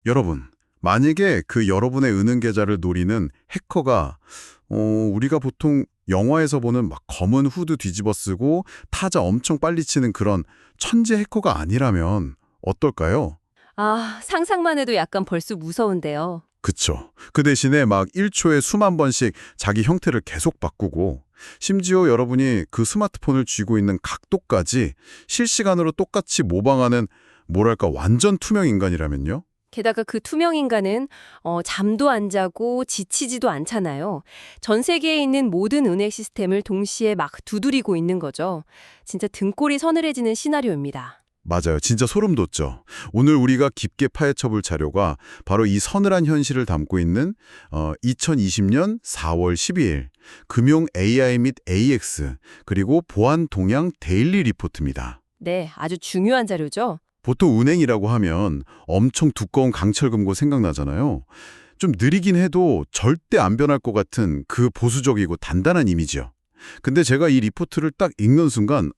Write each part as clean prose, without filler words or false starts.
여러분, 만약에 그 여러분의 은행 계좌를 노리는 해커가 우리가 보통 영화에서 보는 막 검은 후드 뒤집어 쓰고 타자 엄청 빨리 치는 그런 천재 해커가 아니라면 어떨까요? 아, 상상만 해도 약간 벌써 무서운데요. 그쵸. 그 대신에 막 1초에 수만 번씩 자기 형태를 계속 바꾸고 심지어 여러분이 그 스마트폰을 쥐고 있는 각도까지 실시간으로 똑같이 모방하는 뭐랄까 완전 투명 인간이라면요? 게다가 그 투명 인간은 잠도 안 자고 지치지도 않잖아요. 전 세계에 있는 모든 은행 시스템을 동시에 막 두드리고 있는 거죠. 진짜 등골이 서늘해지는 시나리오입니다. 맞아요. 진짜 소름 돋죠. 오늘 우리가 깊게 파헤쳐볼 자료가 바로 이 서늘한 현실을 담고 있는 2020년 4월 12일 금융 AI 및 AX 그리고 보안 동향 데일리 리포트입니다. 네, 아주 중요한 자료죠. 보통 은행이라고 하면 엄청 두꺼운 강철 금고 생각나잖아요. 좀 느리긴 해도 절대 안 변할 것 같은 그 보수적이고 단단한 이미지요. 근데 제가 이 리포트를 딱 읽는 순간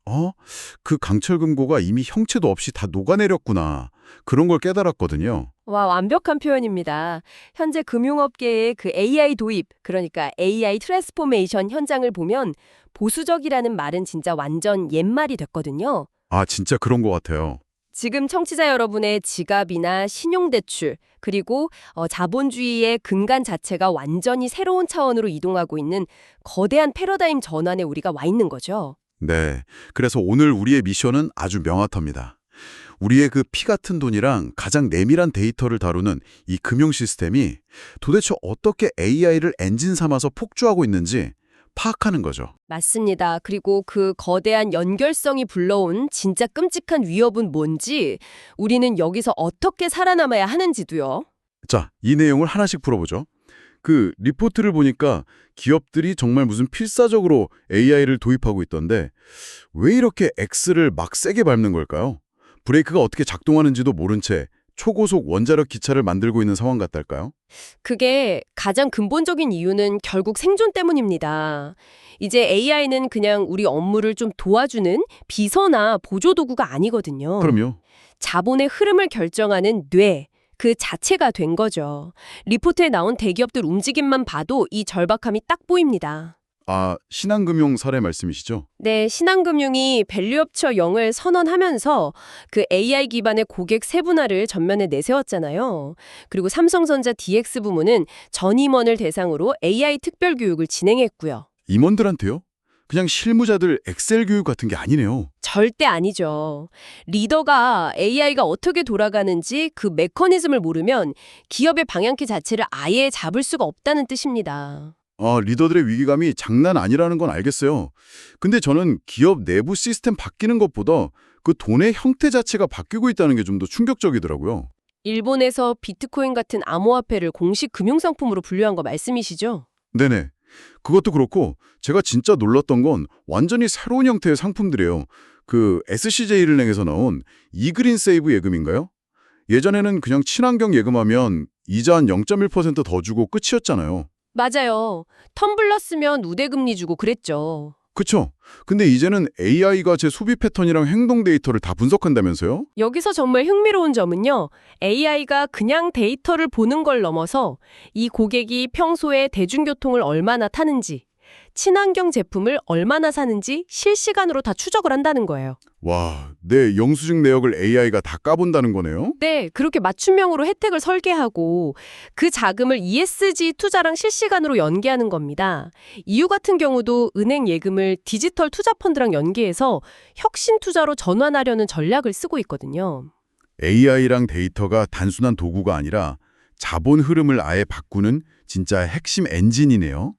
그 강철 금고가 이미 형체도 없이 다 녹아내렸구나. 그런 걸 깨달았거든요. 와, 완벽한 표현입니다. 현재 금융업계의 그 AI 도입, 그러니까 AI 트랜스포메이션 현장을 보면 보수적이라는 말은 진짜 완전 옛말이 됐거든요. 아, 진짜 그런 것 같아요. 지금 청취자 여러분의 지갑이나 신용대출, 그리고 자본주의의 근간 자체가 완전히 새로운 차원으로 이동하고 있는 거대한 패러다임 전환에 우리가 와 있는 거죠. 네. 그래서 오늘 우리의 미션은 아주 명확합니다. 우리의 그 피 같은 돈이랑 가장 내밀한 데이터를 다루는 이 금융 시스템이 도대체 어떻게 AI를 엔진 삼아서 폭주하고 있는지 파악하는 거죠. 맞습니다. 그리고 그 거대한 연결성이 불러온 진짜 끔찍한 위협은 뭔지, 우리는 여기서 어떻게 살아남아야 하는지도요. 자, 이 내용을 하나씩 풀어보죠. 그 리포트를 보니까 기업들이 정말 무슨 필사적으로 AI를 도입하고 있던데 왜 이렇게 X를 막 세게 밟는 걸까요? 브레이크가 어떻게 작동하는지도 모른 채 초고속 원자력 기차를 만들고 있는 상황 같달까요? 그게 가장 근본적인 이유는 결국 생존 때문입니다. 이제 AI는 그냥 우리 업무를 좀 도와주는 비서나 보조 도구가 아니거든요. 그럼요. 자본의 흐름을 결정하는 뇌, 그 자체가 된 거죠. 리포트에 나온 대기업들 움직임만 봐도 이 절박함이 딱 보입니다. 아, 신한금융 사례 말씀이시죠? 네, 신한금융이 밸류업처 0을 선언하면서 그 AI 기반의 고객 세분화를 전면에 내세웠잖아요. 그리고 삼성전자 DX 부문은 전 임원을 대상으로 AI 특별 교육을 진행했고요. 임원들한테요? 그냥 실무자들 엑셀 교육 같은 게 아니네요. 절대 아니죠. 리더가 AI가 어떻게 돌아가는지 그 메커니즘을 모르면 기업의 방향키 자체를 아예 잡을 수가 없다는 뜻입니다. 리더들의 위기감이 장난 아니라는 건 알겠어요. 근데 저는 기업 내부 시스템 바뀌는 것보다 그 돈의 형태 자체가 바뀌고 있다는 게 좀 더 충격적이더라고요. 일본에서 비트코인 같은 암호화폐를 공식 금융상품으로 분류한 거 말씀이시죠? 네네. 그것도 그렇고 제가 진짜 놀랐던 건 완전히 새로운 형태의 상품들이에요. 그 SCJ은행에서 나온 이그린 세이브 예금인가요? 예전에는 그냥 친환경 예금하면 이자 한 0.1%더 주고 끝이었잖아요. 맞아요. 텀블러 쓰면 우대금리 주고 그랬죠. 그쵸? 근데 이제는 AI가 제 소비 패턴이랑 행동 데이터를 다 분석한다면서요? 여기서 정말 흥미로운 점은요. AI가 그냥 데이터를 보는 걸 넘어서 이 고객이 평소에 대중교통을 얼마나 타는지, 친환경 제품을 얼마나 사는지 실시간으로 다 추적을 한다는 거예요. 와, 내 영수증 내역을 AI가 다 까본다는 거네요? 네, 그렇게 맞춤형으로 혜택을 설계하고 그 자금을 ESG 투자랑 실시간으로 연계하는 겁니다. EU 같은 경우도 은행 예금을 디지털 투자 펀드랑 연계해서 혁신 투자로 전환하려는 전략을 쓰고 있거든요. AI랑 데이터가 단순한 도구가 아니라 자본 흐름을 아예 바꾸는 진짜 핵심 엔진이네요.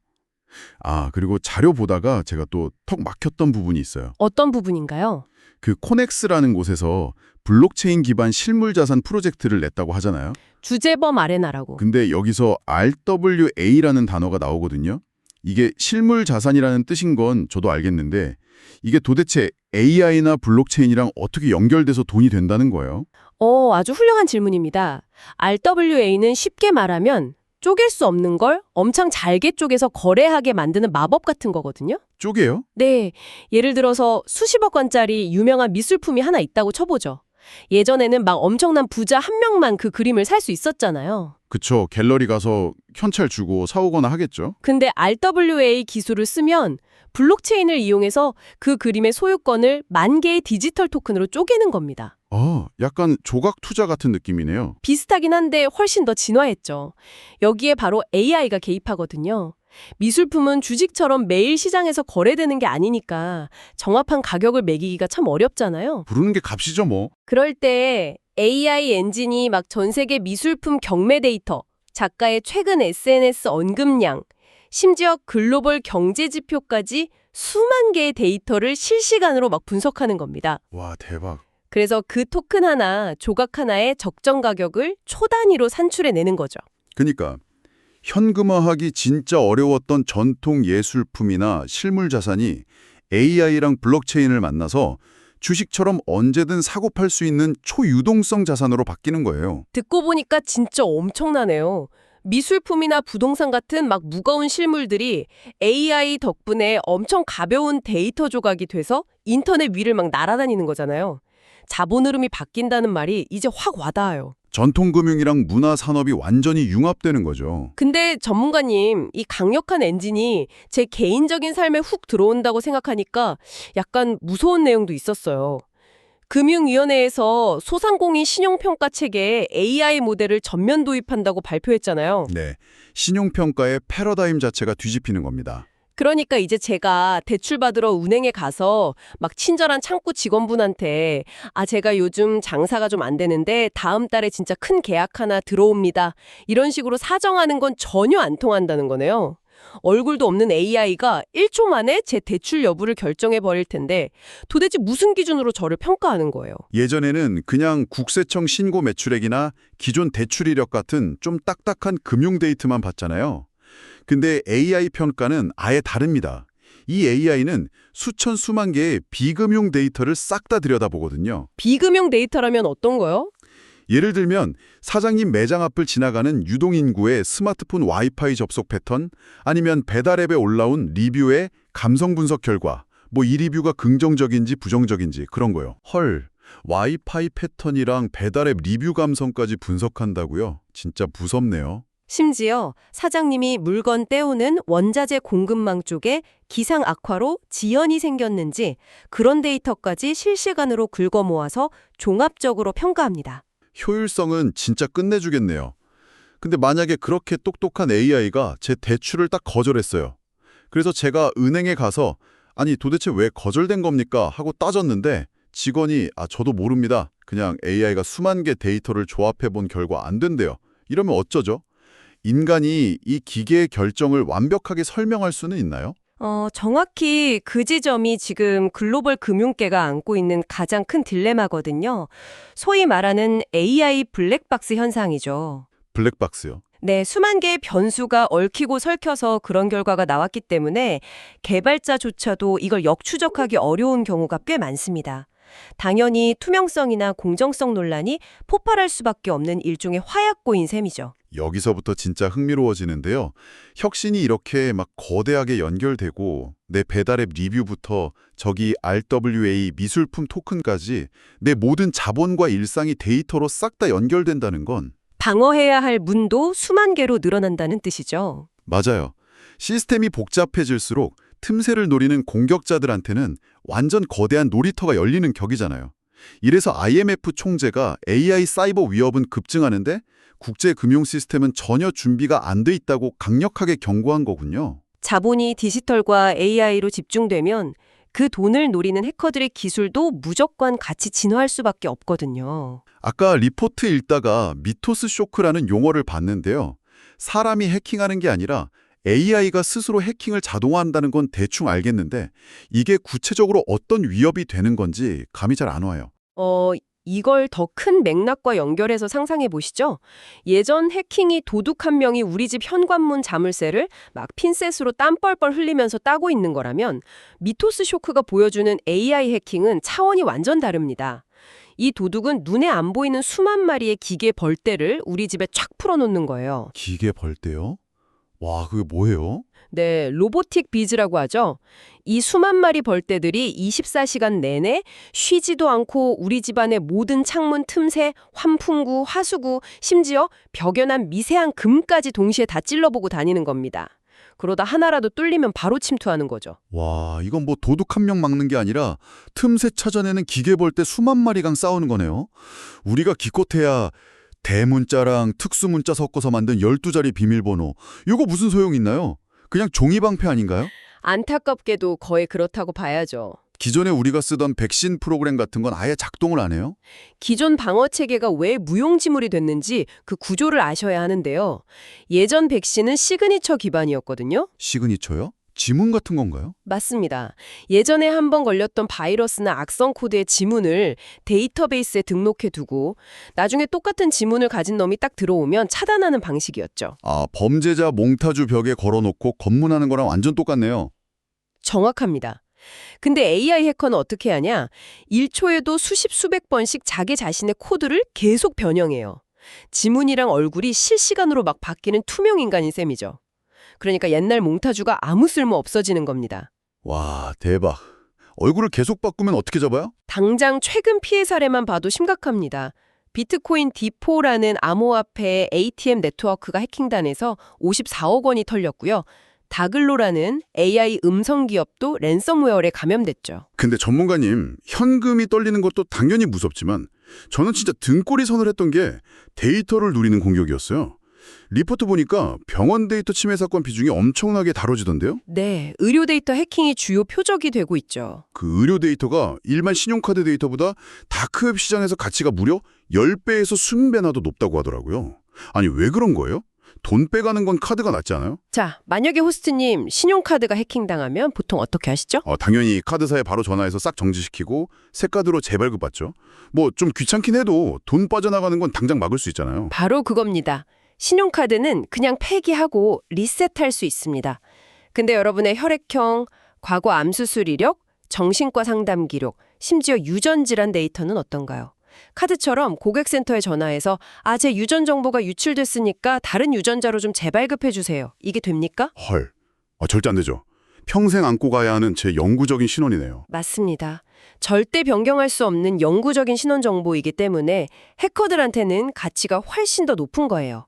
아, 그리고 자료 보다가 제가 또 턱 막혔던 부분이 있어요. 어떤 부분인가요? 그 코넥스라는 곳에서 블록체인 기반 실물 자산 프로젝트를 냈다고 하잖아요. 주재범 아레나라고. 근데 여기서 RWA라는 단어가 나오거든요. 이게 실물 자산이라는 뜻인 건 저도 알겠는데 이게 도대체 AI나 블록체인이랑 어떻게 연결돼서 돈이 된다는 거예요? 아주 훌륭한 질문입니다. RWA는 쉽게 말하면 쪼갤 수 없는 걸 엄청 잘게 쪼개서 거래하게 만드는 마법 같은 거거든요. 쪼개요? 네, 예를 들어서 수십억 원짜리 유명한 미술품이 하나 있다고 쳐보죠. 예전에는 막 엄청난 부자 한 명만 그 그림을 살 수 있었잖아요. 그쵸. 갤러리 가서 현찰 주고 사오거나 하겠죠. 근데 RWA 기술을 쓰면 블록체인을 이용해서 그 그림의 소유권을 10,000개의 디지털 토큰으로 쪼개는 겁니다. 약간 조각 투자 같은 느낌이네요. 비슷하긴 한데 훨씬 더 진화했죠. 여기에 바로 AI가 개입하거든요. 미술품은 주식처럼 매일 시장에서 거래되는 게 아니니까 정확한 가격을 매기기가 참 어렵잖아요. 부르는 게 값이죠, 뭐. 그럴 때 AI 엔진이 막 전 세계 미술품 경매 데이터, 작가의 최근 SNS 언급량, 심지어 글로벌 경제 지표까지 수만 개의 데이터를 실시간으로 막 분석하는 겁니다. 와, 대박. 그래서 그 토큰 하나, 조각 하나의 적정 가격을 초 단위로 산출해내는 거죠. 그러니까 현금화하기 진짜 어려웠던 전통 예술품이나 실물 자산이 AI랑 블록체인을 만나서 주식처럼 언제든 사고 팔 수 있는 초유동성 자산으로 바뀌는 거예요. 듣고 보니까 진짜 엄청나네요. 미술품이나 부동산 같은 막 무거운 실물들이 AI 덕분에 엄청 가벼운 데이터 조각이 돼서 인터넷 위를 막 날아다니는 거잖아요. 자본 흐름이 바뀐다는 말이 이제 확 와닿아요. 전통금융이랑 문화산업이 완전히 융합되는 거죠. 근데 전문가님, 이 강력한 엔진이 제 개인적인 삶에 훅 들어온다고 생각하니까 약간 무서운 내용도 있었어요. 금융위원회에서 소상공인 신용평가 체계에 AI 모델을 전면 도입한다고 발표했잖아요. 네, 신용평가의 패러다임 자체가 뒤집히는 겁니다. 그러니까 이제 제가 대출 받으러 은행에 가서 막 친절한 창구 직원분한테 제가 요즘 장사가 좀 안 되는데 다음 달에 진짜 큰 계약 하나 들어옵니다. 이런 식으로 사정하는 건 전혀 안 통한다는 거네요. 얼굴도 없는 AI가 1초 만에 제 대출 여부를 결정해 버릴 텐데 도대체 무슨 기준으로 저를 평가하는 거예요? 예전에는 그냥 국세청 신고 매출액이나 기존 대출 이력 같은 좀 딱딱한 금융 데이터만 봤잖아요. 근데 AI 평가는 아예 다릅니다. 이 AI는 수천 수만 개의 비금융 데이터를 싹 다 들여다보거든요. 비금융 데이터라면 어떤 거요? 예를 들면 사장님 매장 앞을 지나가는 유동인구의 스마트폰 와이파이 접속 패턴, 아니면 배달앱에 올라온 리뷰의 감성 분석 결과, 뭐 이 리뷰가 긍정적인지 부정적인지 그런 거요. 헐, 와이파이 패턴이랑 배달앱 리뷰 감성까지 분석한다고요? 진짜 무섭네요. 심지어 사장님이 물건 떼오는 원자재 공급망 쪽에 기상 악화로 지연이 생겼는지 그런 데이터까지 실시간으로 긁어 모아서 종합적으로 평가합니다. 효율성은 진짜 끝내주겠네요. 근데 만약에 그렇게 똑똑한 AI가 제 대출을 딱 거절했어요. 그래서 제가 은행에 가서 아니 도대체 왜 거절된 겁니까? 하고 따졌는데 직원이 저도 모릅니다. 그냥 AI가 수만 개 데이터를 조합해 본 결과 안 된대요. 이러면 어쩌죠? 인간이 이 기계의 결정을 완벽하게 설명할 수는 있나요? 정확히 그 지점이 지금 글로벌 금융계가 안고 있는 가장 큰 딜레마거든요. 소위 말하는 AI 블랙박스 현상이죠. 블랙박스요. 네, 수만 개의 변수가 얽히고 설켜서 그런 결과가 나왔기 때문에 개발자조차도 이걸 역추적하기 어려운 경우가 꽤 많습니다. 당연히 투명성이나 공정성 논란이 폭발할 수밖에 없는 일종의 화약고인 셈이죠. 여기서부터 진짜 흥미로워지는데요. 혁신이 이렇게 막 거대하게 연결되고 내 배달앱 리뷰부터 저기 RWA 미술품 토큰까지 내 모든 자본과 일상이 데이터로 싹 다 연결된다는 건 방어해야 할 문도 수만 개로 늘어난다는 뜻이죠. 맞아요. 시스템이 복잡해질수록 틈새를 노리는 공격자들한테는 완전 거대한 놀이터가 열리는 격이잖아요. 이래서 IMF 총재가 AI 사이버 위협은 급증하는데 국제 금융 시스템은 전혀 준비가 안 돼 있다고 강력하게 경고한 거군요. 자본이 디지털과 AI로 집중되면 그 돈을 노리는 해커들의 기술도 무조건 같이 진화할 수밖에 없거든요. 아까 리포트 읽다가 미토스 쇼크라는 용어를 봤는데요. 사람이 해킹하는 게 아니라 AI가 스스로 해킹을 자동화한다는 건 대충 알겠는데 이게 구체적으로 어떤 위협이 되는 건지 감이 잘 안 와요. 이걸 더 큰 맥락과 연결해서 상상해 보시죠. 예전 해킹이 도둑 한 명이 우리 집 현관문 자물쇠를 막 핀셋으로 땀 뻘뻘 흘리면서 따고 있는 거라면 미토스 쇼크가 보여주는 AI 해킹은 차원이 완전 다릅니다. 이 도둑은 눈에 안 보이는 수만 마리의 기계 벌떼를 우리 집에 촥 풀어놓는 거예요. 기계 벌떼요? 와, 그게 뭐예요? 네, 로보틱 비즈라고 하죠. 이 수만 마리 벌떼들이 24시간 내내 쉬지도 않고 우리 집안의 모든 창문 틈새, 환풍구, 하수구, 심지어 벽에 난 미세한 금까지 동시에 다 찔러보고 다니는 겁니다. 그러다 하나라도 뚫리면 바로 침투하는 거죠. 와, 이건 뭐 도둑 한 명 막는 게 아니라 틈새 찾아내는 기계벌떼 수만 마리랑 싸우는 거네요. 우리가 기껏해야 대문자랑 특수문자 섞어서 만든 12자리 비밀번호. 이거 무슨 소용 있나요? 그냥 종이방패 아닌가요? 안타깝게도 거의 그렇다고 봐야죠. 기존에 우리가 쓰던 백신 프로그램 같은 건 아예 작동을 안 해요? 기존 방어 체계가 왜 무용지물이 됐는지 그 구조를 아셔야 하는데요. 예전 백신은 시그니처 기반이었거든요. 시그니처요? 지문 같은 건가요? 맞습니다. 예전에 한번 걸렸던 바이러스나 악성 코드의 지문을 데이터베이스에 등록해 두고 나중에 똑같은 지문을 가진 놈이 딱 들어오면 차단하는 방식이었죠. 아, 범죄자 몽타주 벽에 걸어놓고 검문하는 거랑 완전 똑같네요. 정확합니다. 근데 AI 해커는 어떻게 하냐? 1초에도 수십 수백 번씩 자기 자신의 코드를 계속 변형해요. 지문이랑 얼굴이 실시간으로 막 바뀌는 투명 인간인 셈이죠. 그러니까 옛날 몽타주가 아무 쓸모 없어지는 겁니다. 와, 대박. 얼굴을 계속 바꾸면 어떻게 잡아요? 당장 최근 피해 사례만 봐도 심각합니다. 비트코인 D4라는 암호화폐 ATM 네트워크가 해킹당해서 54억 원이 털렸고요. 다글로라는 AI 음성 기업도 랜섬웨어에 감염됐죠. 근데 전문가님, 현금이 떨리는 것도 당연히 무섭지만 저는 진짜 등골이 서늘했던 게 데이터를 누리는 공격이었어요. 리포트 보니까 병원 데이터 침해 사건 비중이 엄청나게 다뤄지던데요? 네, 의료 데이터 해킹이 주요 표적이 되고 있죠. 그 의료 데이터가 일반 신용카드 데이터보다 다크웹 시장에서 가치가 무려 10배에서 20배나 더 높다고 하더라고요. 아니, 왜 그런 거예요? 돈 빼가는 건 카드가 낫지 않아요? 자, 만약에 호스트님 신용카드가 해킹당하면 보통 어떻게 하시죠? 당연히 카드사에 바로 전화해서 싹 정지시키고 새 카드로 재발급 받죠. 뭐 좀 귀찮긴 해도 돈 빠져나가는 건 당장 막을 수 있잖아요. 바로 그겁니다. 신용카드는 그냥 폐기하고 리셋할 수 있습니다. 근데 여러분의 혈액형, 과거 암 수술 이력, 정신과 상담 기록, 심지어 유전 질환 데이터는 어떤가요? 카드처럼 고객센터에 전화해서 제 유전 정보가 유출됐으니까 다른 유전자로 좀 재발급해 주세요. 이게 됩니까? 헐, 절대 안 되죠. 평생 안고 가야 하는 제 영구적인 신원이네요. 맞습니다. 절대 변경할 수 없는 영구적인 신원 정보이기 때문에 해커들한테는 가치가 훨씬 더 높은 거예요.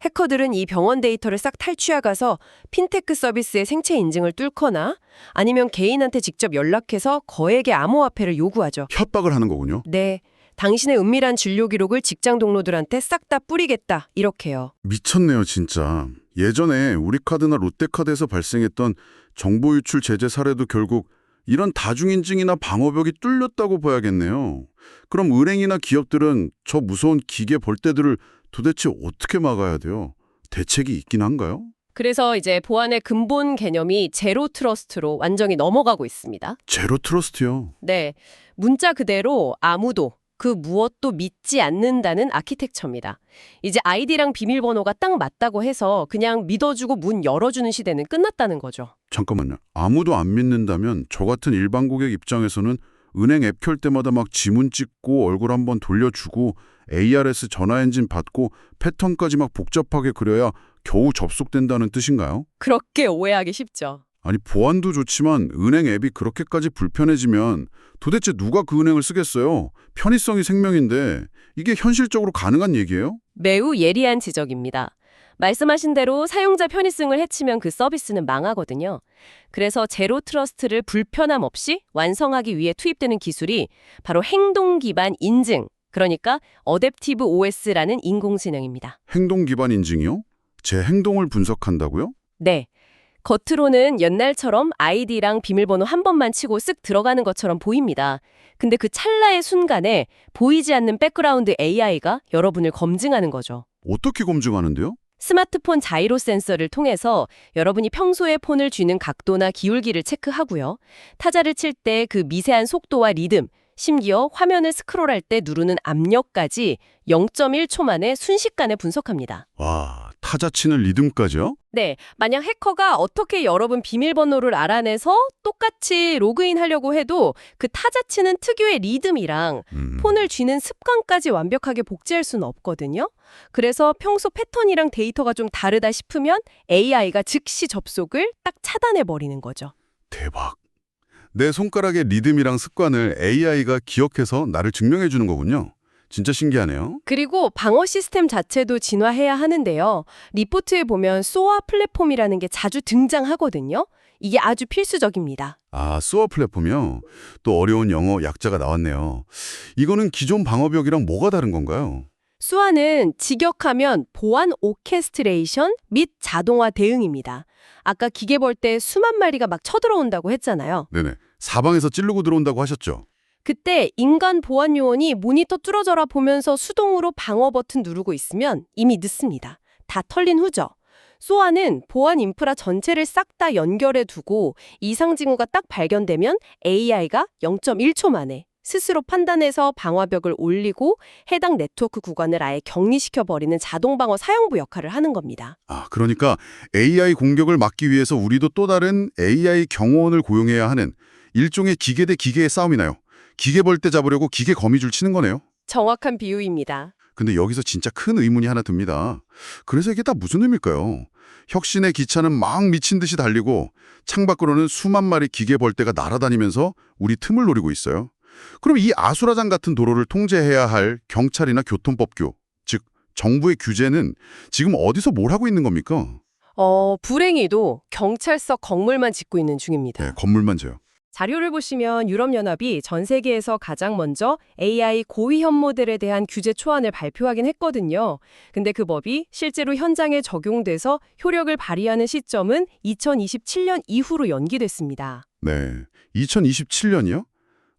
해커들은 이 병원 데이터를 싹 탈취해가서 핀테크 서비스의 생체 인증을 뚫거나 아니면 개인한테 직접 연락해서 거액의 암호화폐를 요구하죠. 협박을 하는 거군요. 네, 당신의 은밀한 진료 기록을 직장 동료들한테 싹 다 뿌리겠다, 이렇게요. 미쳤네요, 진짜. 예전에 우리카드나 롯데카드에서 발생했던 정보 유출 제재 사례도 결국 이런 다중인증이나 방어벽이 뚫렸다고 봐야겠네요. 그럼 은행이나 기업들은 저 무서운 기계 벌떼들을 도대체 어떻게 막아야 돼요? 대책이 있긴 한가요? 그래서 이제 보안의 근본 개념이 제로 트러스트로 완전히 넘어가고 있습니다. 제로 트러스트요. 네, 문자 그대로 아무도 그 무엇도 믿지 않는다는 아키텍처입니다. 이제 아이디랑 비밀번호가 딱 맞다고 해서 그냥 믿어주고 문 열어주는 시대는 끝났다는 거죠. 잠깐만요. 아무도 안 믿는다면 저 같은 일반 고객 입장에서는 은행 앱 켤 때마다 막 지문 찍고 얼굴 한번 돌려주고 ARS 전화 엔진 받고 패턴까지 막 복잡하게 그려야 겨우 접속된다는 뜻인가요? 그렇게 오해하기 쉽죠. 아니, 보안도 좋지만 은행 앱이 그렇게까지 불편해지면 도대체 누가 그 은행을 쓰겠어요? 편의성이 생명인데 이게 현실적으로 가능한 얘기예요? 매우 예리한 지적입니다. 말씀하신 대로 사용자 편의성을 해치면 그 서비스는 망하거든요. 그래서 제로 트러스트를 불편함 없이 완성하기 위해 투입되는 기술이 바로 행동 기반 인증, 그러니까 어댑티브 OS라는 인공지능입니다. 행동 기반 인증이요? 제 행동을 분석한다고요? 네. 겉으로는 옛날처럼 아이디랑 비밀번호 한 번만 치고 쓱 들어가는 것처럼 보입니다. 근데 그 찰나의 순간에 보이지 않는 백그라운드 AI가 여러분을 검증하는 거죠. 어떻게 검증하는데요? 스마트폰 자이로 센서를 통해서 여러분이 평소에 폰을 쥐는 각도나 기울기를 체크하고요. 타자를 칠 때 그 미세한 속도와 리듬, 심지어 화면을 스크롤할 때 누르는 압력까지 0.1초 만에 순식간에 분석합니다. 와, 타자 치는 리듬까지요? 네, 만약 해커가 어떻게 여러분 비밀번호를 알아내서 똑같이 로그인하려고 해도 그 타자 치는 특유의 리듬이랑 폰을 쥐는 습관까지 완벽하게 복제할 수는 없거든요. 그래서 평소 패턴이랑 데이터가 좀 다르다 싶으면 AI가 즉시 접속을 딱 차단해버리는 거죠. 대박. 내 손가락의 리듬이랑 습관을 AI가 기억해서 나를 증명해 주는 거군요. 진짜 신기하네요. 그리고 방어 시스템 자체도 진화해야 하는데요. 리포트에 보면 소아 플랫폼이라는 게 자주 등장하거든요. 이게 아주 필수적입니다. 아, 소어 플랫폼이요? 또 어려운 영어 약자가 나왔네요. 이거는 기존 방어벽이랑 뭐가 다른 건가요? 수아는 직역하면 보안 오케스트레이션 및 자동화 대응입니다. 아까 기계 볼 때 수만 마리가 막 쳐들어온다고 했잖아요. 네네. 사방에서 찌르고 들어온다고 하셨죠? 그때 인간 보안 요원이 모니터 뚫어져라 보면서 수동으로 방어 버튼 누르고 있으면 이미 늦습니다. 다 털린 후죠. 소아는 보안 인프라 전체를 싹 다 연결해 두고 이상 징후가 딱 발견되면 AI가 0.1초 만에 스스로 판단해서 방화벽을 올리고 해당 네트워크 구간을 아예 격리시켜버리는 자동방어 사령부 역할을 하는 겁니다. 아, 그러니까 AI 공격을 막기 위해서 우리도 또 다른 AI 경호원을 고용해야 하는 일종의 기계 대 기계의 싸움이나요? 기계 벌떼 잡으려고 기계 거미줄 치는 거네요. 정확한 비유입니다. 근데 여기서 진짜 큰 의문이 하나 듭니다. 그래서 이게 다 무슨 의미일까요? 혁신의 기차는 막 미친 듯이 달리고 창밖으로는 수만 마리 기계 벌떼가 날아다니면서 우리 틈을 노리고 있어요. 그럼 이 아수라장 같은 도로를 통제해야 할 경찰이나 교통법규, 즉 정부의 규제는 지금 어디서 뭘 하고 있는 겁니까? 불행히도 경찰서 건물만 짓고 있는 중입니다. 네, 건물만 져요. 자료를 보시면 유럽연합이 전 세계에서 가장 먼저 AI 고위험 모델에 대한 규제 초안을 발표하긴 했거든요. 근데 그 법이 실제로 현장에 적용돼서 효력을 발휘하는 시점은 2027년 이후로 연기됐습니다. 네, 2027년이요?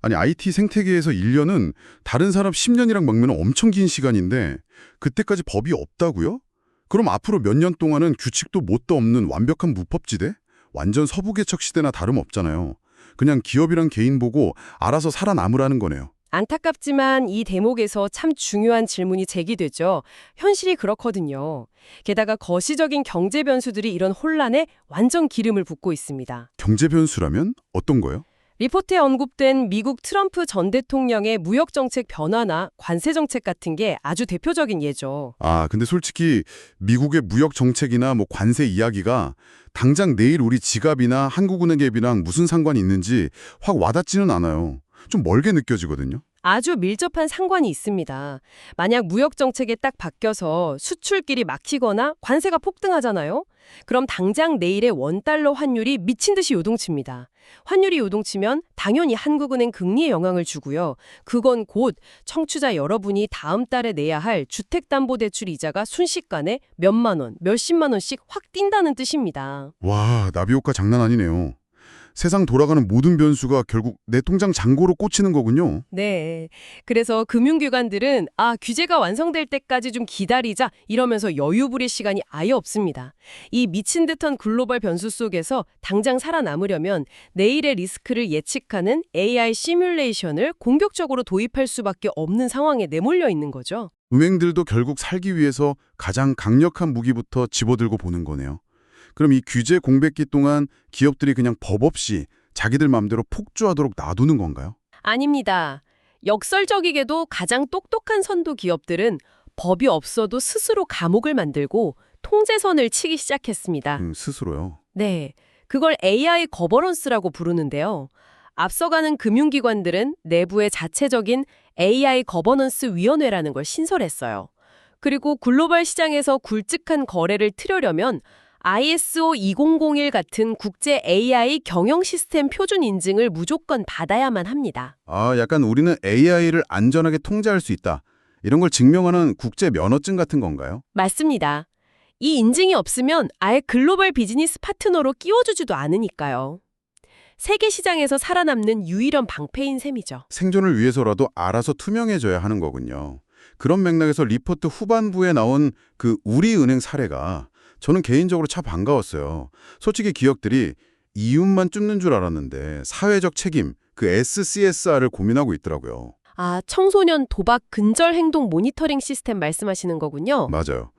아니 IT 생태계에서 1년은 다른 산업 10년이랑 막으면 엄청 긴 시간인데 그때까지 법이 없다고요? 그럼 앞으로 몇 년 동안은 규칙도 뭣도 없는 완벽한 무법지대? 완전 서부개척 시대나 다름없잖아요. 그냥 기업이랑 개인 보고 알아서 살아남으라는 거네요. 안타깝지만 이 대목에서 참 중요한 질문이 제기되죠. 현실이 그렇거든요. 게다가 거시적인 경제 변수들이 이런 혼란에 완전 기름을 붓고 있습니다. 경제 변수라면 어떤 거요? 리포트에 언급된 미국 트럼프 전 대통령의 무역 정책 변화나 관세 정책 같은 게 아주 대표적인 예죠. 아, 근데 솔직히 미국의 무역 정책이나 뭐 관세 이야기가 당장 내일 우리 지갑이나 한국은행 앱이랑 무슨 상관이 있는지 확 와닿지는 않아요. 좀 멀게 느껴지거든요. 아주 밀접한 상관이 있습니다. 만약 무역 정책에 딱 바뀌어서 수출길이 막히거나 관세가 폭등하잖아요? 그럼 당장 내일의 원달러 환율이 미친 듯이 요동칩니다. 환율이 요동치면 당연히 한국은행 금리에 영향을 주고요. 그건 곧 청취자 여러분이 다음 달에 내야 할 주택담보대출 이자가 순식간에 몇만 원, 몇십만 원씩 확 뛴다는 뜻입니다. 와, 나비 효과 장난 아니네요. 세상 돌아가는 모든 변수가 결국 내 통장 잔고로 꽂히는 거군요. 네. 그래서 금융기관들은 규제가 완성될 때까지 좀 기다리자 이러면서 여유 부릴 시간이 아예 없습니다. 이 미친 듯한 글로벌 변수 속에서 당장 살아남으려면 내일의 리스크를 예측하는 AI 시뮬레이션을 공격적으로 도입할 수밖에 없는 상황에 내몰려 있는 거죠. 은행들도 결국 살기 위해서 가장 강력한 무기부터 집어들고 보는 거네요. 그럼 이 규제 공백기 동안 기업들이 그냥 법 없이 자기들 마음대로 폭주하도록 놔두는 건가요? 아닙니다. 역설적이게도 가장 똑똑한 선도 기업들은 법이 없어도 스스로 감옥을 만들고 통제선을 치기 시작했습니다. 스스로요. 네, 그걸 AI 거버넌스라고 부르는데요. 앞서가는 금융기관들은 내부에 자체적인 AI 거버넌스 위원회라는 걸 신설했어요. 그리고 글로벌 시장에서 굵직한 거래를 틀으려면 ISO 2001 같은 국제 AI 경영 시스템 표준 인증을 무조건 받아야만 합니다. 아, 약간 우리는 AI를 안전하게 통제할 수 있다. 이런 걸 증명하는 국제 면허증 같은 건가요? 맞습니다. 이 인증이 없으면 아예 글로벌 비즈니스 파트너로 끼워주지도 않으니까요. 세계 시장에서 살아남는 유일한 방패인 셈이죠. 생존을 위해서라도 알아서 투명해져야 하는 거군요. 그런 맥락에서 리포트 후반부에 나온 그 우리은행 사례가 저는 개인적으로 참 반가웠어요. 솔직히 기업들이 이윤만 쫓는 줄 알았는데 사회적 책임, 그 SCSR을 고민하고 있더라고요. 청소년 도박 근절 행동 모니터링 시스템 말씀하시는 거군요. 맞아요.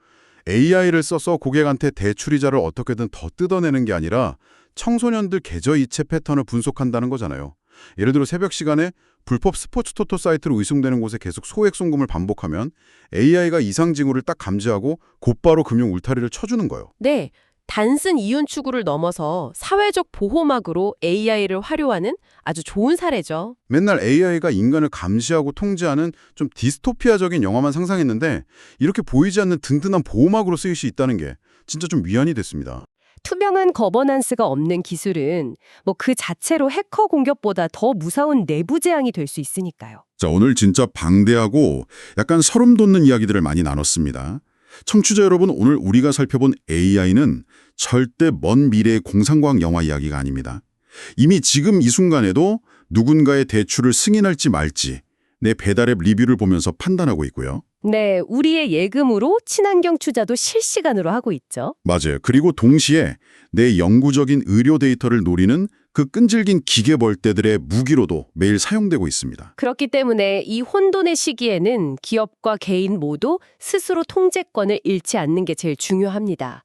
AI를 써서 고객한테 대출이자를 어떻게든 더 뜯어내는 게 아니라 청소년들 계좌 이체 패턴을 분석한다는 거잖아요. 예를 들어 새벽 시간에 불법 스포츠 토토 사이트로 의심되는 곳에 계속 소액 송금을 반복하면 AI가 이상 징후를 딱 감지하고 곧바로 금융 울타리를 쳐주는 거예요. 네, 단순 이윤 추구를 넘어서 사회적 보호막으로 AI를 활용하는 아주 좋은 사례죠. 맨날 AI가 인간을 감시하고 통제하는 좀 디스토피아적인 영화만 상상했는데 이렇게 보이지 않는 든든한 보호막으로 쓰일 수 있다는 게 진짜 좀 위안이 됐습니다. 투명한 거버넌스가 없는 기술은 뭐 그 자체로 해커 공격보다 더 무서운 내부 재앙이 될 수 있으니까요. 자, 오늘 진짜 방대하고 약간 소름 돋는 이야기들을 많이 나눴습니다. 청취자 여러분, 오늘 우리가 살펴본 AI는 절대 먼 미래의 공상과학 영화 이야기가 아닙니다. 이미 지금 이 순간에도 누군가의 대출을 승인할지 말지 내 배달앱 리뷰를 보면서 판단하고 있고요. 네, 우리의 예금으로 친환경 투자도 실시간으로 하고 있죠. 맞아요. 그리고 동시에 내 영구적인 의료 데이터를 노리는 그 끈질긴 기계 벌떼들의 무기로도 매일 사용되고 있습니다. 그렇기 때문에 이 혼돈의 시기에는 기업과 개인 모두 스스로 통제권을 잃지 않는 게 제일 중요합니다.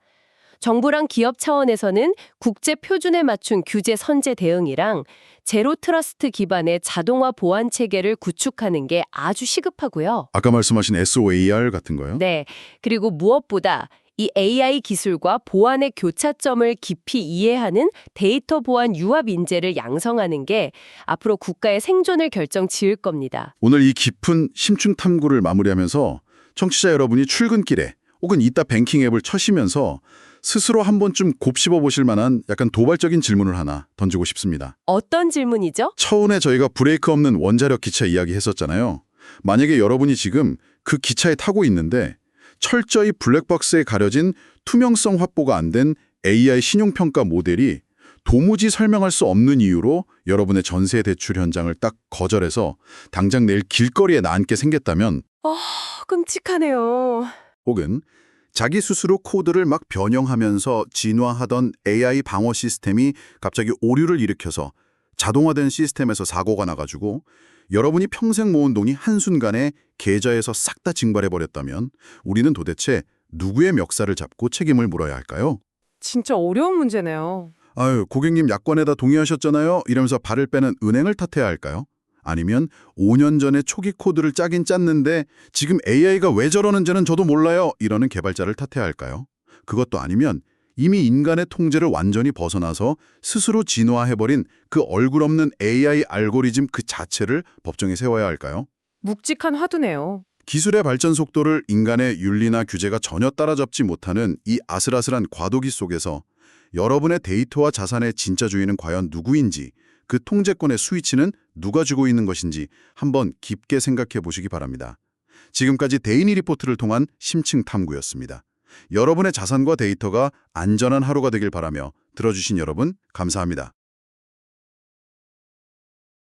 정부랑 기업 차원에서는 국제 표준에 맞춘 규제 선제 대응이랑 제로 트러스트 기반의 자동화 보안 체계를 구축하는 게 아주 시급하고요. 아까 말씀하신 SOAR 같은 거요? 네, 그리고 무엇보다 이 AI 기술과 보안의 교차점을 깊이 이해하는 데이터 보안 융합 인재를 양성하는 게 앞으로 국가의 생존을 결정 지을 겁니다. 오늘 이 깊은 심층 탐구를 마무리하면서 청취자 여러분이 출근길에 혹은 이따 뱅킹 앱을 쳐시면서 스스로 한 번쯤 곱씹어 보실 만한 약간 도발적인 질문을 하나 던지고 싶습니다. 어떤 질문이죠? 처음에 저희가 브레이크 없는 원자력 기차 이야기 했었잖아요. 만약에 여러분이 지금 그 기차에 타고 있는데 철저히 블랙박스에 가려진 투명성 확보가 안 된 AI 신용평가 모델이 도무지 설명할 수 없는 이유로 여러분의 전세 대출 현장을 딱 거절해서 당장 내일 길거리에 나앉게 생겼다면, 끔찍하네요. 혹은 자기 스스로 코드를 막 변형하면서 진화하던 AI 방어 시스템이 갑자기 오류를 일으켜서 자동화된 시스템에서 사고가 나가지고 여러분이 평생 모은 돈이 한순간에 계좌에서 싹 다 증발해버렸다면 우리는 도대체 누구의 멱살을 잡고 책임을 물어야 할까요? 진짜 어려운 문제네요. 아유, 고객님 약관에다 동의하셨잖아요. 이러면서 발을 빼는 은행을 탓해야 할까요? 아니면 5년 전에 초기 코드를 짜긴 짰는데 지금 AI가 왜 저러는지는 저도 몰라요. 이러는 개발자를 탓해야 할까요? 그것도 아니면 이미 인간의 통제를 완전히 벗어나서 스스로 진화해버린 그 얼굴 없는 AI 알고리즘 그 자체를 법정에 세워야 할까요? 묵직한 화두네요. 기술의 발전 속도를 인간의 윤리나 규제가 전혀 따라잡지 못하는 이 아슬아슬한 과도기 속에서 여러분의 데이터와 자산의 진짜 주인은 과연 누구인지, 그 통제권의 스위치는 누가 쥐고 있는 것인지 한번 깊게 생각해 보시기 바랍니다. 지금까지 데이니 리포트를 통한 심층 탐구였습니다. 여러분의 자산과 데이터가 안전한 하루가 되길 바라며 들어주신 여러분 감사합니다.